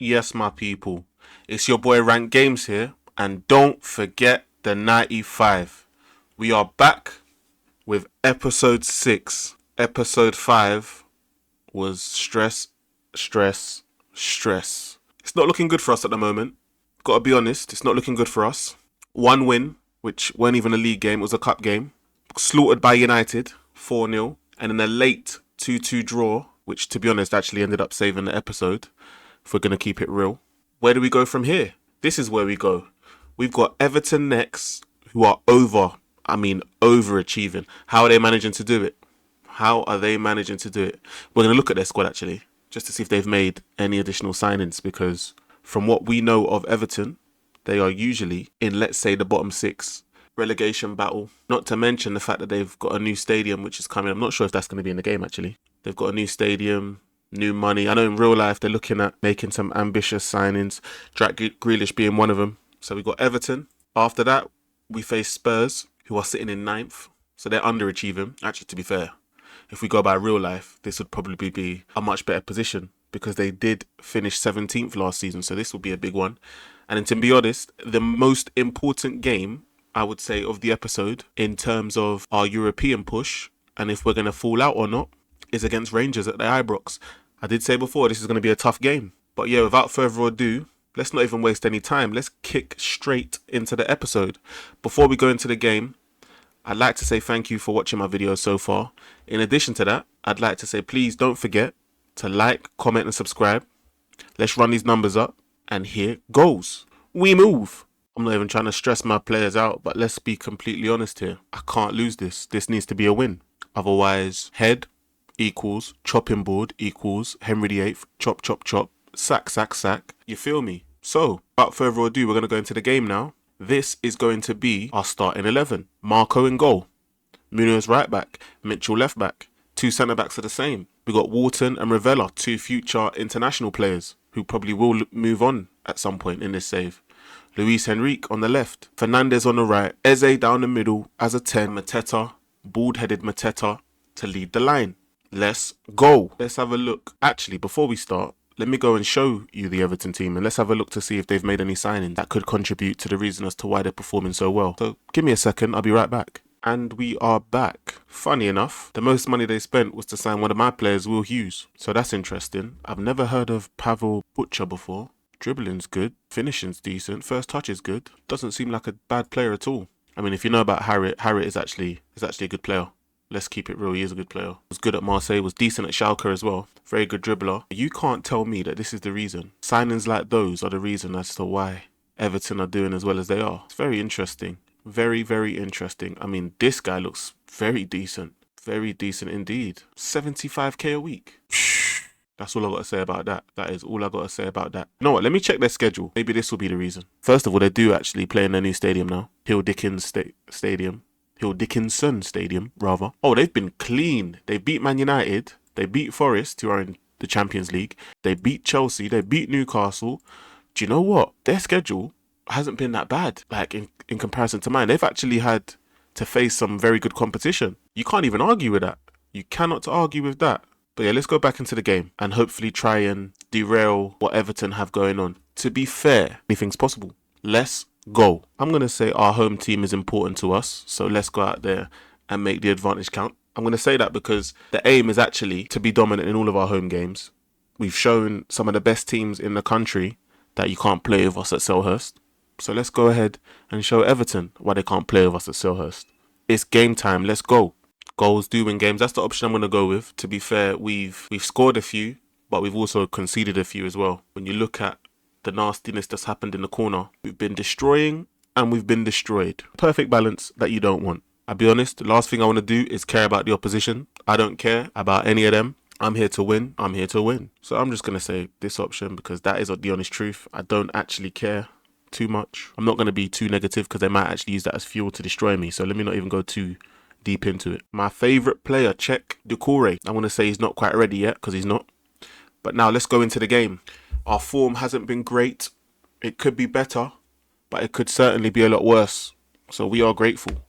Yes, my people. It's your boy Rank Games here, and don't forget the 95. We are back with episode 6. Episode 5 was stress, stress, stress. It's not looking good for us at the moment. Gotta be honest, it's not looking good for us. One win, which weren't even a league game, it was a cup game. Slaughtered by United, 4-0. And then a late 2-2 draw, which to be honest actually ended up saving the episode, if we're going to keep it real. Where do we go from here? This is where we go. We've got Everton next, who are overachieving. How are they managing to do it? We're going to look at their squad actually, just to see if they've made any additional signings, because from what we know of Everton, they are usually in, let's say, the bottom 6 relegation battle. Not to mention the fact that they've got a new stadium which is coming. I'm not sure if that's going to be in the game actually. They've got a new stadium, new money. I know in real life they're looking at making some ambitious signings, Jack Grealish being one of them. So we've got Everton. After that, we face Spurs, who are sitting in 9th. So they're underachieving. Actually, to be fair, if we go by real life, this would probably be a much better position because they did finish 17th last season. So this will be a big one. And then, to be honest, the most important game, I would say, of the episode in terms of our European push and if we're going to fall out or not is against Rangers at the Ibrox. I did say before this is going to be a tough game. But yeah, without further ado, let's not even waste any time. Let's kick straight into the episode. Before we go into the game, I'd like to say thank you for watching my videos so far. In addition to that, I'd like to say please don't forget to like, comment and subscribe. Let's run these numbers up. And here goes. We move. I'm not even trying to stress my players out, but let's be completely honest here. I can't lose this. This needs to be a win. Otherwise, head equals chopping board equals Henry VIII, chop, chop, chop, sack, sack, sack. You feel me? So, without further ado, we're going to go into the game now. This is going to be our starting 11. Marco in goal. Munoz right back. Mitchell left back. 2 centre backs are the same. We got Wharton and Ravella, 2 future international players who probably will move on at some point in this save. Luis Henrique on the left. Fernandez on the right. Eze down the middle as a 10. Mateta, bald-headed Mateta, to lead the line. Let's go. Let's have a look. Actually, before we start, let me go and show you the Everton team and let's have a look to see if they've made any signings that could contribute to the reason as to why they're performing so well. So give me a second, I'll be right back. And we are back. Funny enough, the most money they spent was to sign one of my players, Will Hughes. So that's interesting. I've never heard of Pavel Butcher before. Dribbling's good, finishing's decent, first touch is good. Doesn't seem like a bad player at all. I mean, if you know about Harriet is actually a good player. Let's keep it real, he is a good player. Was good at Marseille, was decent at Schalke as well. Very good dribbler. You can't tell me that this is the reason. Signings like those are the reason as to why Everton are doing as well as they are. It's very interesting. Very, very interesting. I mean, this guy looks very decent. Very decent indeed. 75k a week. That's all I got to say about that. That is all I got to say about that. You know what? Let me check their schedule. Maybe this will be the reason. First of all, they do actually play in their new stadium now. Hill Dickinson Stadium, rather. Oh, they've been clean. They beat Man United. They beat Forest, who are in the Champions League. They beat Chelsea. They beat Newcastle. Do you know what? Their schedule hasn't been that bad, like in comparison to mine. They've actually had to face some very good competition. You can't even argue with that. You cannot argue with that. But yeah, let's go back into the game and hopefully try and derail what Everton have going on. To be fair, anything's possible. Let's go. I'm going to say our home team is important to us, so let's go out there and make the advantage count. I'm going to say that because the aim is actually to be dominant in all of our home games. We've shown some of the best teams in the country that you can't play with us at Selhurst. So let's go ahead and show Everton why they can't play with us at Selhurst. It's game time. Let's go. Goals do win games. That's the option I'm going to go with. To be fair, we've scored a few, but we've also conceded a few as well. When you look at the nastiness that's happened in the corner, we've been destroying and we've been destroyed. Perfect balance that you don't want. I'll be honest, the last thing I want to do is care about the opposition. I don't care about any of them. I'm here to win. I'm here to win. So I'm just going to say this option because that is the honest truth. I don't actually care too much. I'm not going to be too negative because they might actually use that as fuel to destroy me. So let me not even go too deep into it. My favourite player, check Doucouré. I want to say he's not quite ready yet because he's not. But now let's go into the game. Our form hasn't been great. It could be better, but it could certainly be a lot worse. So we are grateful.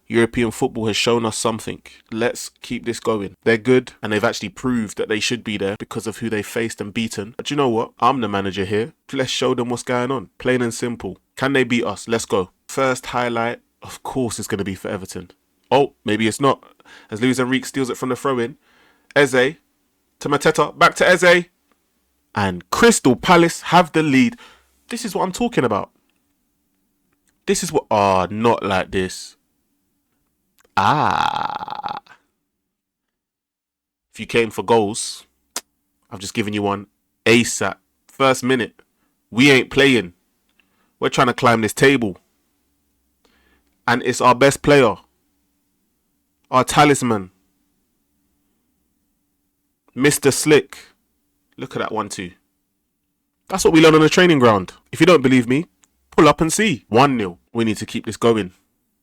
European football has shown us something. Let's keep this going. They're good, and they've actually proved that they should be there because of who they faced and beaten. But you know what? I'm the manager here. Let's show them what's going on. Plain and simple. Can they beat us? Let's go. First highlight, of course, is going to be for Everton. Oh, maybe it's not. As Luis Enrique steals it from the throw-in. Eze to Mateta. Back to Eze. And Crystal Palace have the lead. This is what I'm talking about. This is what... Oh, not like this. If you came for goals, I've just given you one ASAP. First minute. We ain't playing. We're trying to climb this table. And it's our best player. Our talisman. Mr. Slick. Look at that 1-2. That's what we learn on the training ground. If you don't believe me, pull up and see. 1-0. We need to keep this going.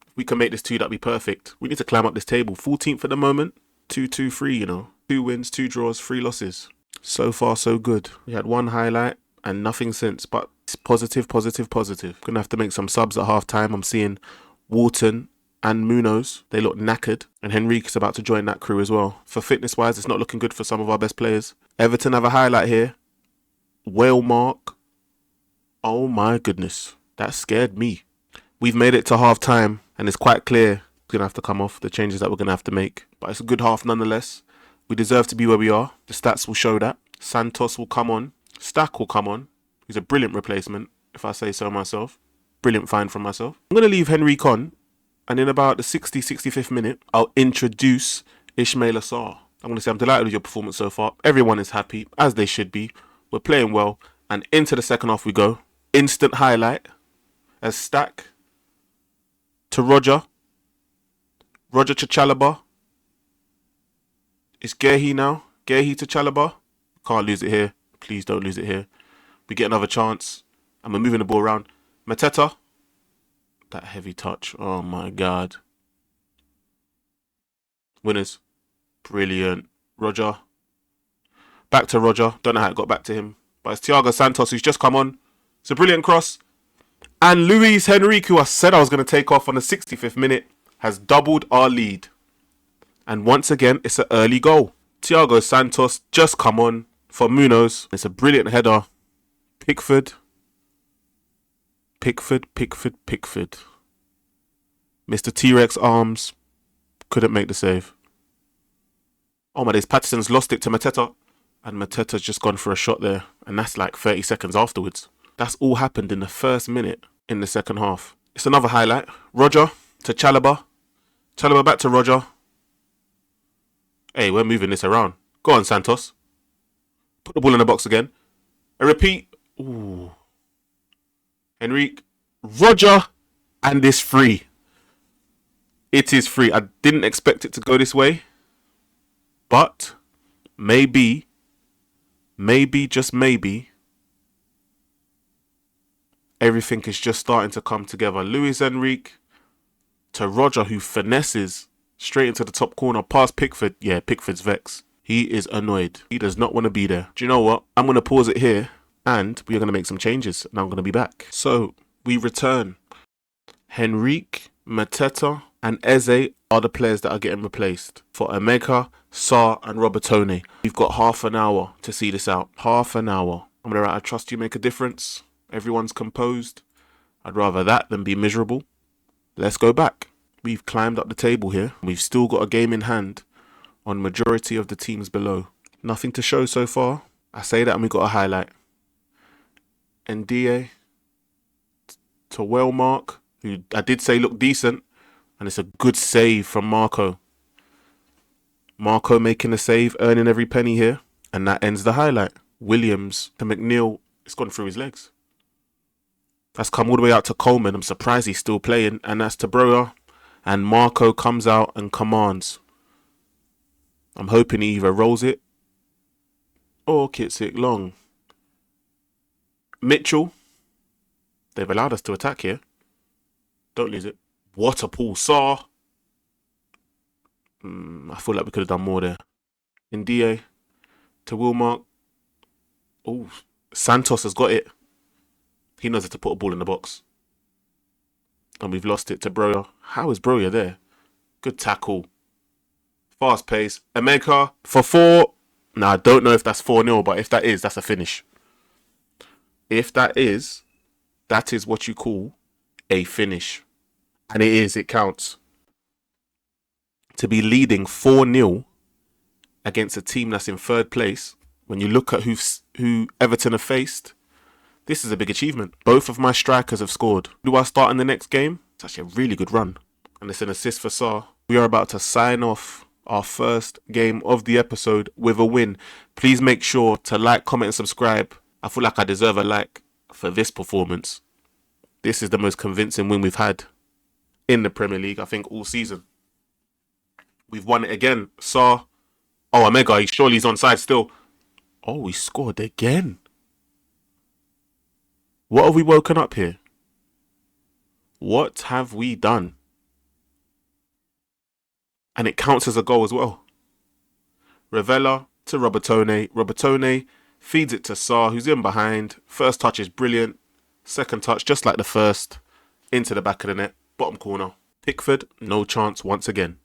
If we can make this 2, that'd be perfect. We need to climb up this table. 14th at the moment. 2-2-3, you know. 2 wins, 2 draws, 3 losses. So far, so good. We had 1 highlight and nothing since. But it's positive. Gonna have to make some subs at half time. I'm seeing Wharton and Munoz. They look knackered. And Henrique's about to join that crew as well. For fitness-wise, it's not looking good for some of our best players. Everton have a highlight here. Whale mark. Oh my goodness. That scared me. We've made it to half time and it's quite clear it's going to have to come off, the changes that we're going to have to make. But it's a good half nonetheless. We deserve to be where we are. The stats will show that. Santos will come on. Stack will come on. He's a brilliant replacement, if I say so myself. Brilliant find from myself. I'm going to leave Henrique on, and in about the 65th minute, I'll introduce Ismail Assar. I'm going to say I'm delighted with your performance so far. Everyone is happy, as they should be. We're playing well. And into the second half we go. Instant highlight as Stack to Roger. Roger to Chalobah. It's Gehi now. Gehi to Chalobah. Can't lose it here. Please don't lose it here. We get another chance. And we're moving the ball around. Mateta. That heavy touch. Oh my God. Winners. Brilliant. Roger. Back to Roger. Don't know how it got back to him. But it's Thiago Santos who's just come on. It's a brilliant cross. And Luis Henrique, who I said I was going to take off on the 65th minute, has doubled our lead. And once again, it's an early goal. Thiago Santos just come on for Munoz. It's a brilliant header. Pickford. Mr. T-Rex arms. Couldn't make the save. Oh my days, Patterson's lost it to Mateta. And Mateta's just gone for a shot there. And that's like 30 seconds afterwards. That's all happened in the first minute in the second half. It's another highlight. Roger to Chalobah. Chalobah back to Roger. Hey, we're moving this around. Go on, Santos. Put the ball in the box again. A repeat. Ooh. Henrique. Roger. And it's free. It is free. I didn't expect it to go this way. But maybe, just maybe, everything is just starting to come together. Luis Enrique to Roger, who finesses straight into the top corner past Pickford. Yeah, Pickford's vexed. He is annoyed. He does not want to be there. Do you know what? I'm going to pause it here and we are going to make some changes and I'm going to be back. So we return. Henrique, Mateta and Eze are the players that are getting replaced for Emeka, Sarr and Robertone. We've got half an hour to see this out. Half an hour. I'm going to write, I trust you make a difference. Everyone's composed. I'd rather that than be miserable. Let's go back. We've climbed up the table here. We've still got a game in hand on majority of the teams below. Nothing to show so far. I say that and we got a highlight. Ndie to Wellmark, who I did say looked decent. And it's a good save from Marco. Marco making a save, earning every penny here. And that ends the highlight. Williams to McNeil. It's gone through his legs. That's come all the way out to Coleman. I'm surprised he's still playing. And that's to Broer. And Marco comes out and commands. I'm hoping he either rolls it or kicks it long. Mitchell. They've allowed us to attack here. Don't lose it. What a pull. Sarr. I feel like we could have done more there. Ndie to Wilmark. Oh, Santos has got it. He knows how to put a ball in the box. And we've lost it to Broer. How is Broer there? Good tackle. Fast pace. Emeka for 4. Now, I don't know if that's 4-0, but if that is, that's a finish. If that is what you call a finish. And it is, it counts. To be leading 4-0 against a team that's in third place, when you look at who Everton have faced, this is a big achievement. Both of my strikers have scored. Do I start in the next game? It's actually a really good run. And it's an assist for Sarr. We are about to sign off our first game of the episode with a win. Please make sure to like, comment and subscribe. I feel like I deserve a like for this performance. This is the most convincing win we've had in the Premier League, I think, all season. We've won it again. Sarr. Oh, Omega, surely he's onside still. Oh, he scored again. What have we woken up here? What have we done? And it counts as a goal as well. Ravella to Robertone. Robertone feeds it to Sarr, who's in behind. First touch is brilliant. Second touch, just like the first, into the back of the net, bottom corner. Pickford, no chance once again.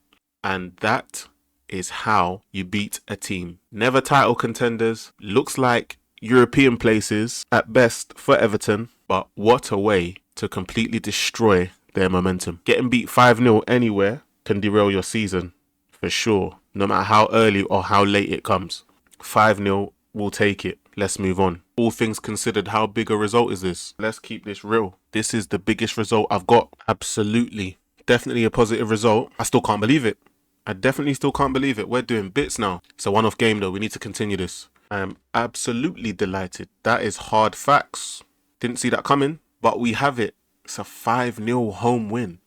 And that is how you beat a team. Never title contenders. Looks like European places at best for Everton. But what a way to completely destroy their momentum. Getting beat 5-0 anywhere can derail your season, for sure. No matter how early or how late it comes. 5-0, we'll take it. Let's move on. All things considered, how big a result is this? Let's keep this real. This is the biggest result I've got. Absolutely. Definitely a positive result. I still can't believe it. I definitely still can't believe it. We're doing bits now. It's a one-off game though. We need to continue this. I am absolutely delighted. That is hard facts. Didn't see that coming, but we have it. It's a 5-0 home win.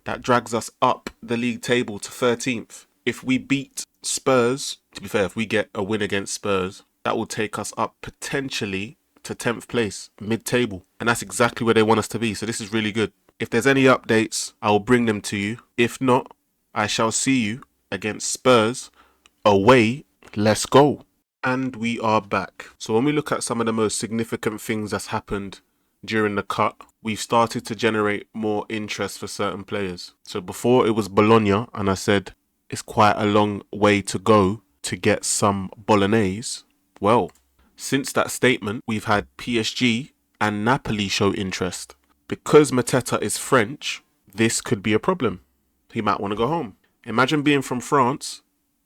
That drags us up the league table to 13th. If we beat Spurs, to be fair, if we get a win against Spurs, that will take us up potentially to 10th place, mid-table. And that's exactly where they want us to be. So this is really good. If there's any updates, I will bring them to you. If not, I shall see you against Spurs away. Let's go. And we are back. So when we look at some of the most significant things that's happened during the cut, we've started to generate more interest for certain players. So before it was Bologna, and I said it's quite a long way to go to get some Bolognese. Well, since that statement, we've had PSG and Napoli show interest. Because Mateta is French, this could be a problem. He might want to go home. Imagine being from France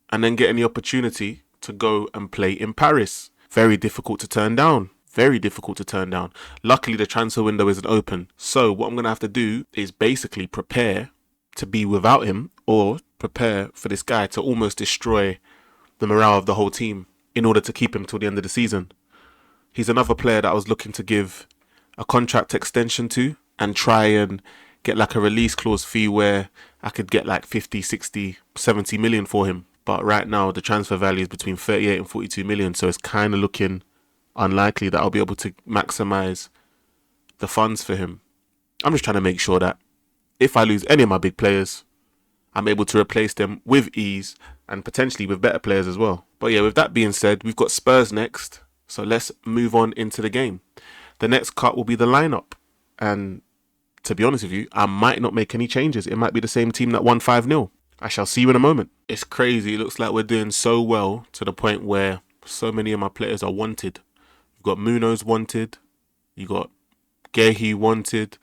and then getting the opportunity to go and play in Paris. Very difficult to turn down. Very difficult to turn down. Luckily, the transfer window isn't open. So what I'm going to have to do is basically prepare to be without him, or prepare for this guy to almost destroy the morale of the whole team in order to keep him till the end of the season. He's another player that I was looking to give a contract extension to and try and get like a release clause fee where I could get like 50, 60, 70 million for him. But right now the transfer value is between 38 and 42 million. So it's kind of looking unlikely that I'll be able to maximize the funds for him. I'm just trying to make sure that if I lose any of my big players, I'm able to replace them with ease and potentially with better players as well. But yeah, with that being said, we've got Spurs next. So let's move on into the game. The next cut will be the lineup. And to be honest with you, I might not make any changes. It might be the same team that won 5-0. I shall see you in a moment. It's crazy. It looks like we're doing so well to the point where so many of my players are wanted. You've got Munoz wanted. You got Gehi wanted.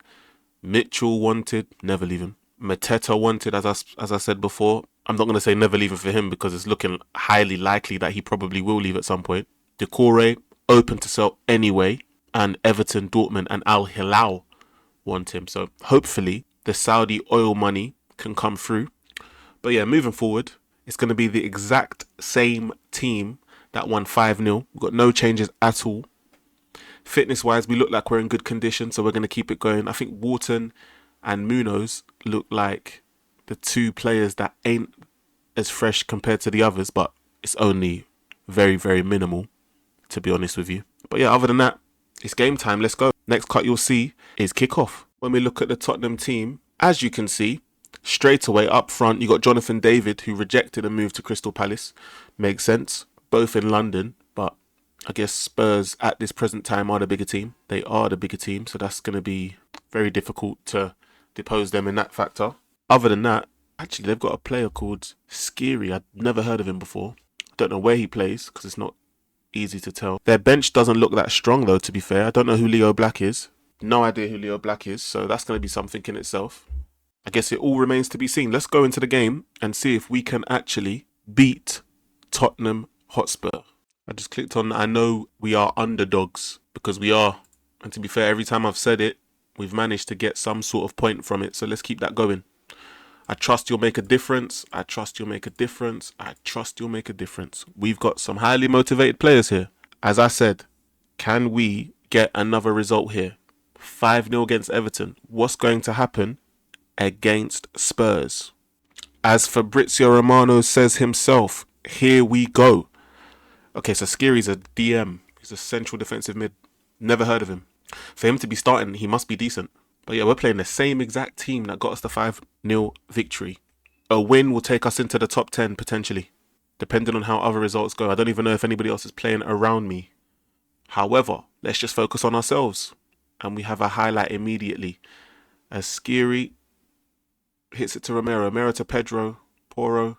Mitchell wanted. Never leave him. Mateta wanted, as I said before. I'm not going to say never leave him for him because it's looking highly likely that he probably will leave at some point. Decore, open to sell anyway. And Everton, Dortmund and Al Hilal want him. So hopefully the Saudi oil money can come through. But yeah, moving forward, it's going to be the exact same team that won 5-0. We've got no changes at all. Fitness-wise, we look like we're in good condition, so we're going to keep it going. I think Wharton and Munoz look like the two players that ain't as fresh compared to the others, but it's only very, very minimal, to be honest with you. But yeah, other than that, it's game time. Let's go. Next cut you'll see is kickoff. When we look at the Tottenham team, as you can see, straight away up front, you got Jonathan David, who rejected a move to Crystal Palace. Makes sense. Both in London, but I guess Spurs at this present time are the bigger team. They are the bigger team, so that's going to be very difficult to depose them in that factor. Other than that, Actually, they've got a player called Skiri. I'd never heard of him before. Don't know where he plays because it's not easy to tell. Their bench doesn't look that strong though, to be fair. I don't know who Leo Black is. No idea who Leo Black is, so that's going to be something in itself. I guess it all remains to be seen. Let's go into the game and see if we can actually beat Tottenham Hotspur. I just clicked on I know we are underdogs because we are. And to be fair, every time I've said it, we've managed to get some sort of point from it. So let's keep that going. I trust you'll make a difference. I trust you'll make a difference. I trust you'll make a difference. We've got some highly motivated players here. As I said, can we get another result here? 5-0 against Everton. What's going to happen against Spurs? As Fabrizio Romano says himself, here we go. Okay, so Skiri's a DM. He's a central defensive mid. Never heard of him. For him to be starting, he must be decent. But yeah, we're playing the same exact team that got us the 5-0 victory. A win will take us into the top 10 potentially, depending on how other results go. I don't even know if anybody else is playing around me. However, let's just focus on ourselves. And we have a highlight immediately. As Skiri hits it to Romero. Romero to Pedro. Porro.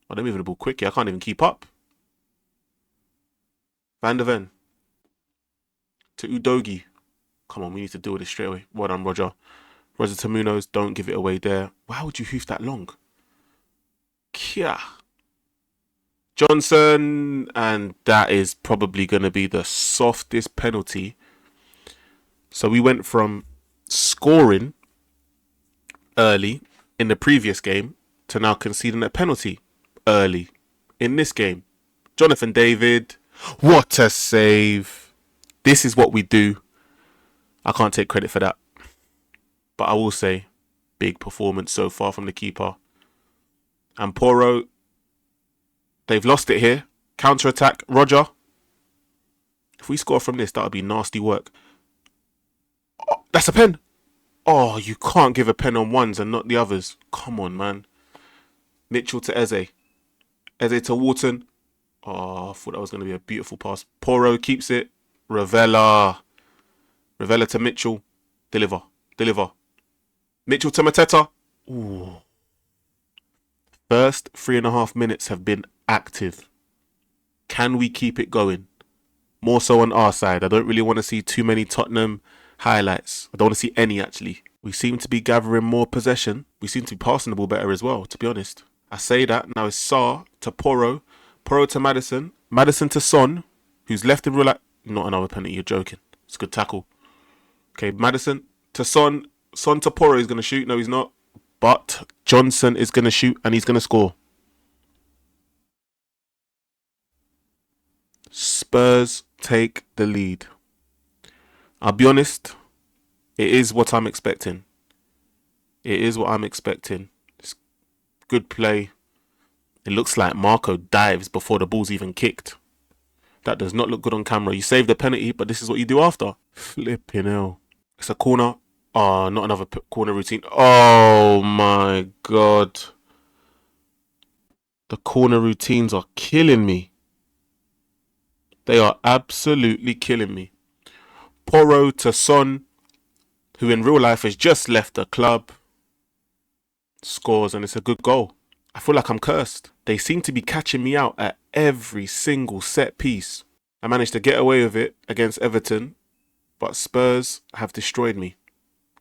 Oh, they're moving the ball quickly. I can't even keep up. Van der Ven. To Udogie. Come on, we need to deal with this straight away. Well done, Roger. Roger to Munoz. Don't give it away there. Why would you hoof that long? Kia. Johnson. And that is probably going to be the softest penalty. So we went from scoring early in the previous game to now conceding a penalty early in this game. Jonathan David. What a save. This is what we do. I can't take credit for that. But I will say, big performance so far from the keeper. And Porro, they've lost it here. Counter-attack. Roger. If we score from this, that would be nasty work. Oh, that's a pen. Oh, you can't give a pen on ones and not the others. Come on, man. Mitchell to Eze. Eze to Wharton. Oh, I thought that was going to be a beautiful pass. Porro keeps it. Ravella to Mitchell. Deliver. Mitchell to Mateta. Ooh. First 3.5 minutes have been active. Can we keep it going? More so on our side. I don't really want to see too many Tottenham highlights. I don't want to see any, actually. We seem to be gathering more possession. We seem to be passing the ball better as well, to be honest. I say that. Now it's Sarr to Porro. Porro to Maddison. Maddison to Son, who's left in real life. Not another penalty, you're joking. It's a good tackle. Okay, Maddison to Son. Son to Porro, he's going to shoot. No, he's not. But Johnson is going to shoot and he's going to score. Spurs take the lead. I'll be honest, it is what I'm expecting. It's good play. It looks like Marco dives before the ball's even kicked. That does not look good on camera. You save the penalty, but this is what you do after. Flipping hell. It's a corner. Oh, not another corner routine. Oh my God. The corner routines are killing me. They are absolutely killing me. Porro to Son, who in real life has just left the club, scores, and it's a good goal. I feel like I'm cursed. They seem to be catching me out at every single set piece. I managed to get away with it against Everton, but Spurs have destroyed me.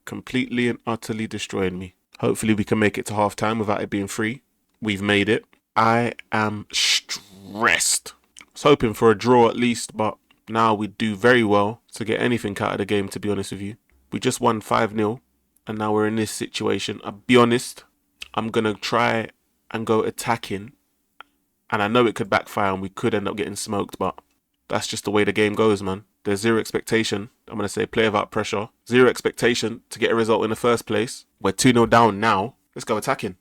Completely and utterly destroyed me. Hopefully we can make it to half time without it being free. We've made it. I am stressed. I was hoping for a draw at least, but now we do very well to get anything out of the game, to be honest with you. We just won 5-0 and now we're in this situation. I'll be honest, I'm going to try and go attacking. And I know it could backfire and we could end up getting smoked, but that's just the way the game goes, man. There's zero expectation. I'm going to say play without pressure. Zero expectation to get a result in the first place. We're 2-0 down now. Let's go attacking.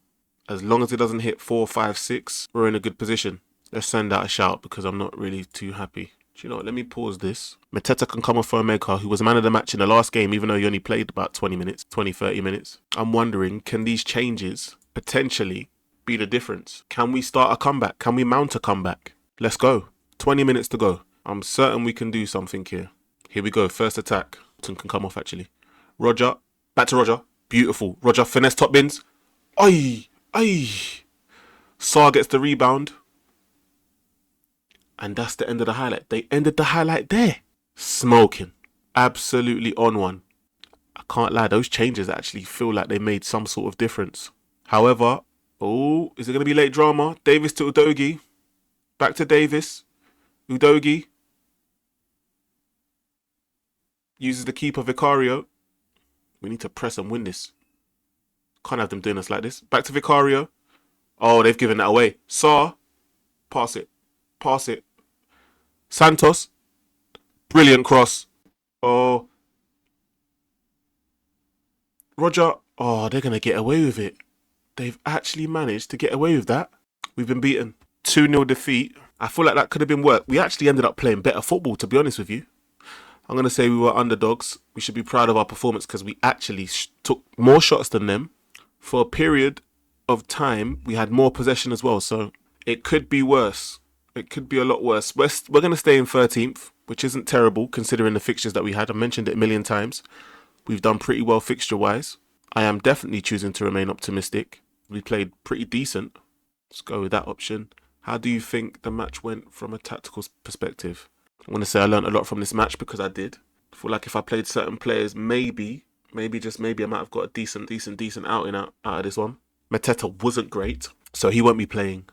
As long as it doesn't hit 4, 5, 6, we're in a good position. Let's send out a shout because I'm not really too happy. Do you know what? Let me pause this. Mateta can come off for Omega, who was man of the match in the last game, even though he only played about 20 minutes, 20, 30 minutes. I'm wondering, can these changes potentially be the difference? Can we start a comeback? Can we mount a comeback? Let's go. 20 minutes to go. I'm certain we can do something here. Here we go. First attack. Can come off, actually. Roger. Back to Roger. Beautiful. Roger, finesse top bins. Ay, ay. Saar gets the rebound. And that's the end of the highlight. They ended the highlight there. Smoking. Absolutely on one. I can't lie, those changes actually feel like they made some sort of difference. However, is it going to be late drama? Davis to Udogie. Back to Davis. Udogie. Uses the keeper Vicario. We need to press and win this. Can't have them doing us like this. Back to Vicario. Oh, they've given that away. Saar. Pass it. Pass it. Santos. Brilliant cross. Oh. Roger. Oh, they're going to get away with it. They've actually managed to get away with that. We've been beaten. 2-0 defeat. I feel like that could have been work. We actually ended up playing better football, to be honest with you. I'm going to say we were underdogs. We should be proud of our performance because we actually took more shots than them. For a period of time, we had more possession as well. So it could be worse. It could be a lot worse. We're going to stay in 13th, which isn't terrible considering the fixtures that we had. I mentioned it a million times. We've done pretty well fixture-wise. I am definitely choosing to remain optimistic. We played pretty decent. Let's go with that option. How do you think the match went from a tactical perspective? I'm going to say I learned a lot from this match because I did. I feel like if I played certain players, maybe just maybe I might have got a decent outing out of this one. Mateta wasn't great, so he won't be playing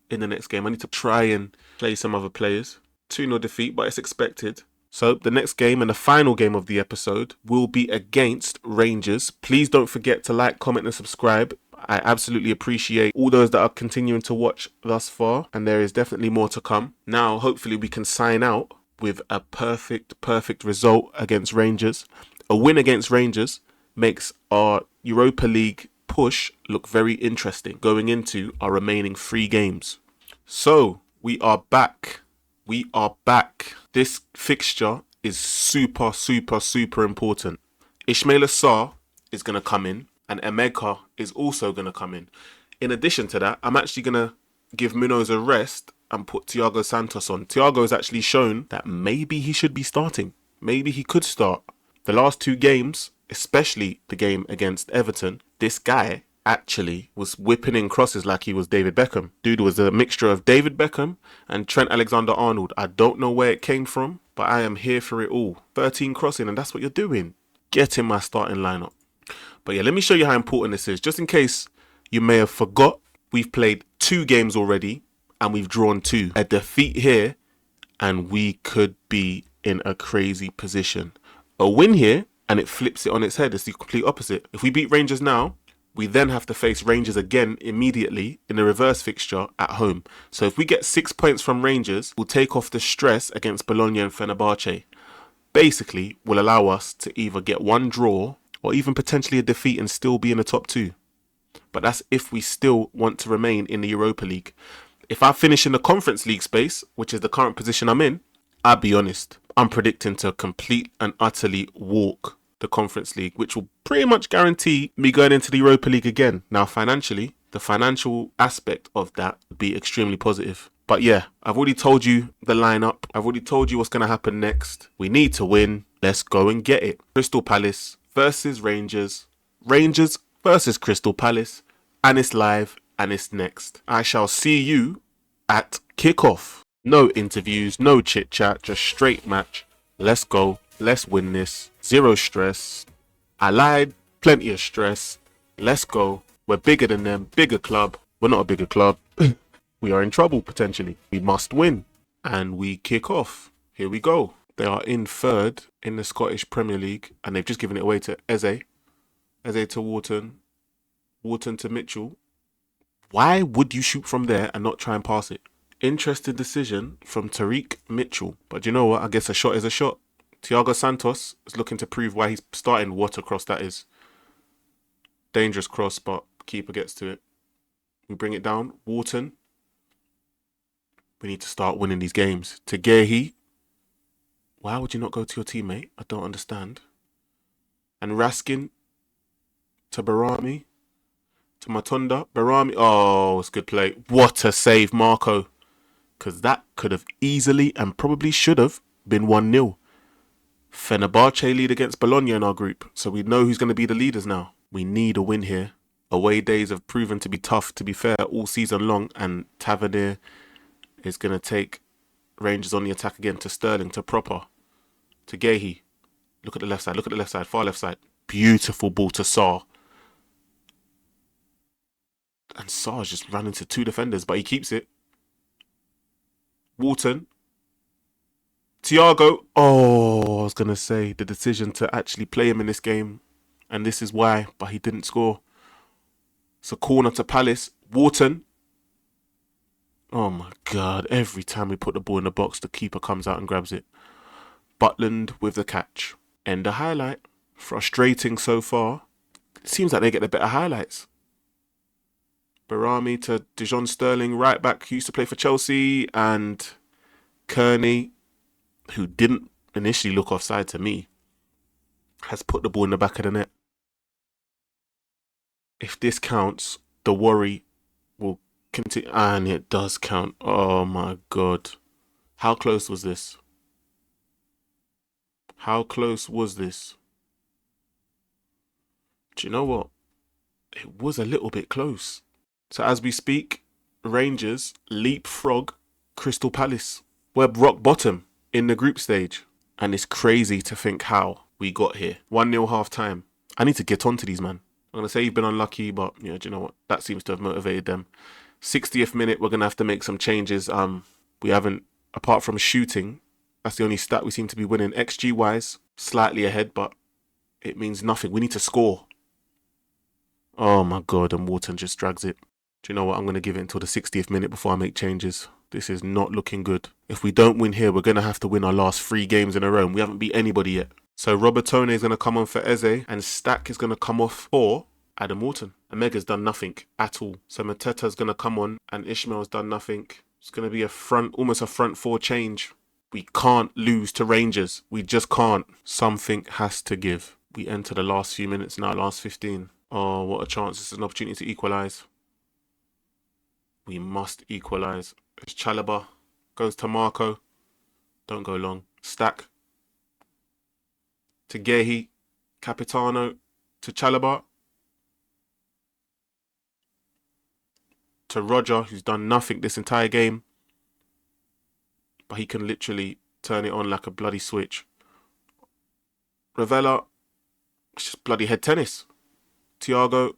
in the next game. I need to try and play some other players. 2-0 defeat, but it's expected. So the next game and the final game of the episode will be against Rangers. Please don't forget to like, comment and subscribe. I absolutely appreciate all those that are continuing to watch thus far, and there is definitely more to come. Now, hopefully we can sign out with a perfect result against Rangers. A win against Rangers makes our Europa League push look very interesting going into our remaining 3 games. So, we are back. This fixture is super important. Ismaila Sarr is going to come in, and Emeka is also going to come in. In addition to that, I'm actually going to give Munoz a rest and put Thiago Santos on. Thiago has actually shown that maybe he should be starting. Maybe he could start. The last 2 games, especially the game against Everton, this guy actually was whipping in crosses like he was David Beckham. Dude was a mixture of David Beckham and Trent Alexander-Arnold. I don't know where it came from, but I am here for it all. 13 crossing, and that's what you're doing. Get in my starting lineup. But yeah, let me show you how important this is. Just in case you may have forgot, we've played 2 games already and we've drawn 2. A defeat here and we could be in a crazy position. A win here and it flips it on its head. It's the complete opposite. If we beat Rangers now, we then have to face Rangers again immediately in a reverse fixture at home. So if we get 6 points from Rangers, we'll take off the stress against Bologna and Fenerbahce. Basically, will allow us to either get 1 draw or even potentially a defeat and still be in the top 2. But that's if we still want to remain in the Europa League. If I finish in the Conference League space, which is the current position I'm in, I'll be honest, I'm predicting to complete and utterly walk the Conference League, which will pretty much guarantee me going into the Europa League again. Now, financially, the financial aspect of that would be extremely positive. But yeah, I've already told you the lineup. I've already told you what's going to happen next. We need to win. Let's go and get it. Crystal Palace versus Rangers. Rangers versus Crystal Palace. And it's live and it's next. I shall see you at kickoff. No interviews, no chit chat, just straight match. Let's go. Let's win this. 0 stress. I lied. Plenty of stress. Let's go. We're bigger than them. Bigger club. We're not a bigger club. We are in trouble potentially. We must win. And we kick off. Here we go. They are in 3rd in the Scottish Premier League. And they've just given it away to Eze. Eze to Wharton. Wharton to Mitchell. Why would you shoot from there and not try and pass it? Interesting decision from Tariq Mitchell. But you know what? I guess a shot is a shot. Thiago Santos is looking to prove why he's starting. What a cross that is. Dangerous cross, but keeper gets to it. We bring it down. Wharton. We need to start winning these games. Tegehi. Why would you not go to your teammate? I don't understand. And Raskin. To Barami. To Matunda. Barami. Oh, it's good play. What a save, Marco. Because that could have easily and probably should have been 1-0. Fenerbahce lead against Bologna in our group. So we know who's going to be the leaders now. We need a win here. Away days have proven to be tough, to be fair, all season long. And Tavernier is going to take Rangers on the attack again to Sterling, to Proper, to Gahey. Look at the left side, far left side. Beautiful ball to Sarr. And Sarr's just ran into two defenders, but he keeps it. Walton. Thiago. Oh, I was going to say the decision to actually play him in this game. And this is why, but he didn't score. It's a corner to Palace. Walton. Oh my God. Every time we put the ball in the box, the keeper comes out and grabs it. Butland with the catch. End the highlight. Frustrating so far. It seems like they get the better highlights. Barami to Dijon Sterling, right back, who used to play for Chelsea, and Kearney, who didn't initially look offside to me, has put the ball in the back of the net. If this counts, the worry will continue, and it does count. Oh my God. How close was this? How close was this? Do you know what? It was a little bit close. So as we speak, Rangers leapfrog Crystal Palace. We're rock bottom in the group stage. And it's crazy to think how we got here. 1-0 half time. I need to get onto these, man. I'm going to say you've been unlucky, but yeah, do you know what? That seems to have motivated them. 60th minute, we're going to have to make some changes. We haven't, apart from shooting, that's the only stat we seem to be winning. XG-wise, slightly ahead, but it means nothing. We need to score. Oh my God, and Walton just drags it. Do you know what? I'm going to give it until the 60th minute before I make changes. This is not looking good. If we don't win here, we're going to have to win our last 3 games in a row. We haven't beat anybody yet. So Robertone is going to come on for Eze, and Stack is going to come off for Adam Wharton. Omega's done nothing at all. So Mateta's going to come on, and Ishmael's done nothing. It's going to be almost a front 4 change. We can't lose to Rangers. We just can't. Something has to give. We enter the last few minutes now, last 15. Oh, what a chance. This is an opportunity to equalise. We must equalise. It's Chalobah. Goes to Marco. Don't go long. Stack. To Gahey. Capitano. To Chalobah. To Roger, who's done nothing this entire game. But he can literally turn it on like a bloody switch. Ravella. It's just bloody head tennis. Thiago.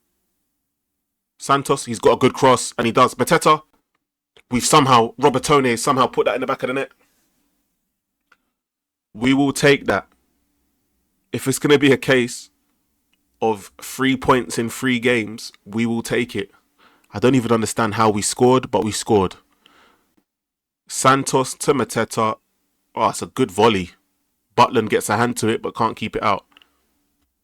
Santos, he's got a good cross, and he does. Mateta, Robertone somehow put that in the back of the net. We will take that. If it's going to be a case of 3 points in 3 games, we will take it. I don't even understand how we scored, but we scored. Santos to Mateta. Oh, it's a good volley. Butland gets a hand to it, but can't keep it out.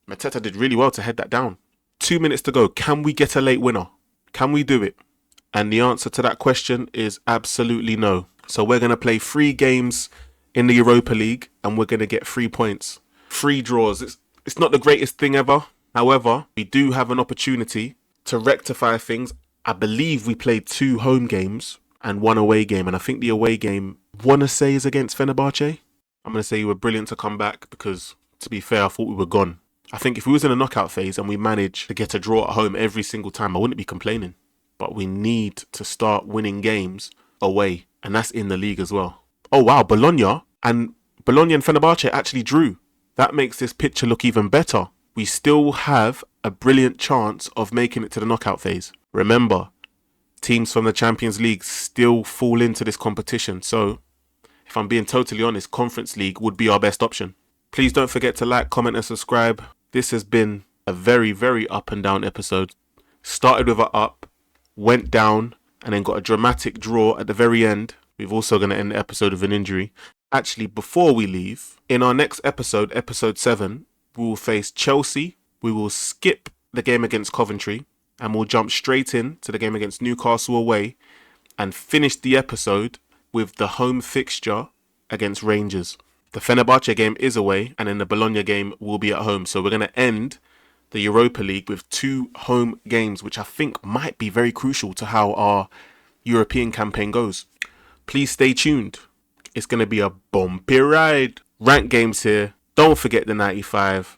Mateta did really well to head that down. 2 minutes to go. Can we get a late winner? Can we do it? And the answer to that question is absolutely no. So we're going to play 3 games in the Europa League, and we're going to get 3 points. 3 draws. It's not the greatest thing ever. However, we do have an opportunity to rectify things. I believe we played 2 home games and 1 away game. And I think the away game, want to say, is against Fenerbahce. I'm going to say you were brilliant to come back because, to be fair, I thought we were gone. I think if we was in a knockout phase and we managed to get a draw at home every single time, I wouldn't be complaining. But we need to start winning games away. And that's in the league as well. Oh, wow. Bologna and Fenerbahce actually drew. That makes this picture look even better. We still have a brilliant chance of making it to the knockout phase. Remember, teams from the Champions League still fall into this competition. So, if I'm being totally honest, Conference League would be our best option. Please don't forget to like, comment and subscribe. This has been a very, very up and down episode. Started with an up, went down, and then got a dramatic draw at the very end. We're also going to end the episode with an injury. Actually, before we leave, in our next episode, episode 7, we will face Chelsea. We will skip the game against Coventry, and we'll jump straight in to the game against Newcastle away and finish the episode with the home fixture against Rangers. The Fenerbahce game is away, and then the Bologna game will be at home. So we're going to end the Europa League with 2 home games, which I think might be very crucial to how our European campaign goes. Please stay tuned. It's going to be a bumpy ride. Rank games here. Don't forget the 95.